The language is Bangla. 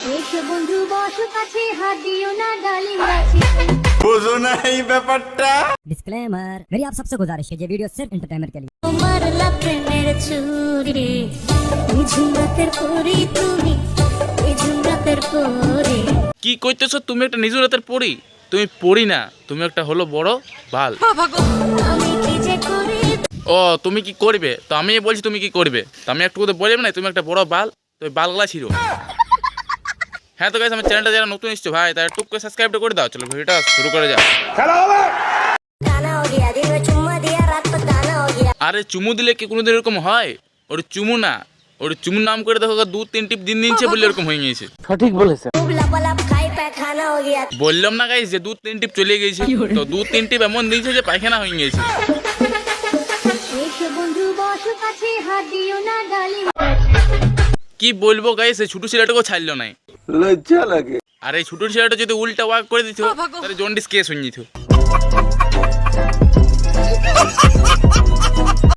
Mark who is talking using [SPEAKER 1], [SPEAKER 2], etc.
[SPEAKER 1] বন্ধু বসো কাছে হাত দিও না ডালিম গাছে।
[SPEAKER 2] বুঝো না এই ব্যাপারটা।
[SPEAKER 3] डिस्क्लेमर, मेरी आप सबसे गुजारिश है ये वीडियो सिर्फ एंटरटेनमेंट के लिए।
[SPEAKER 1] তোমার প্রেমের চুরি এই ঝুমরাতের পরি তুমি, এই ঝুমরাতের পরি।
[SPEAKER 4] কি কইতেছো? তুমি একটা নিজের রাতের পড়ি? তুমি পড়ি না, তুমি একটা হলো বড় বাল।
[SPEAKER 1] আমি কি যে করি।
[SPEAKER 4] ও তুমি কি করবে? তো আমি বলছি তুমি কি করবে, তো আমি একটু কথা বললাম না, তুমি একটা বড় বাল, তুমি বালগুলা ছিল। হ্যাঁ তো গাইস, আমার চ্যানেলটা যারা নতুন এসছো ভাই তারা টুক করে সাবস্ক্রাইবটা করে দাও। চলো ভিডিওটা শুরু করে যাও।
[SPEAKER 1] গানা হো গয়া দিল চুম্মা দিয়া রাত তক গানা হো গয়া।
[SPEAKER 4] আরে চুমু দিলে কি কোনোদিন এরকম হয়? ওর চুমু না, ওর চুমুর নাম করে দেখো 2-3 টিপ দিন দিনছে বলে এরকম হয়ে গিয়েছে।
[SPEAKER 1] খুব লাপালাপ খাই পায়খানা হো গয়া।
[SPEAKER 4] বললাম না গাইস যে 2-3 টিপ চলে গেছে, তো 2-3 টিপ এমন দিয়েছে যে পায়খানা হয়ে গেছে।
[SPEAKER 1] বন্ধু বসো কাছে হাত দিও না ডালিম।
[SPEAKER 4] কি বলবো গাইস, এই ছোট ছেলেটাকেও ছাড়লো নাই,
[SPEAKER 2] লজ্জা লাগে।
[SPEAKER 4] আর এই ছোট ছেলেটা যদি উল্টা ওয়াক করে দিত তাহলে জন্ডিস কেস হয়ে যেত।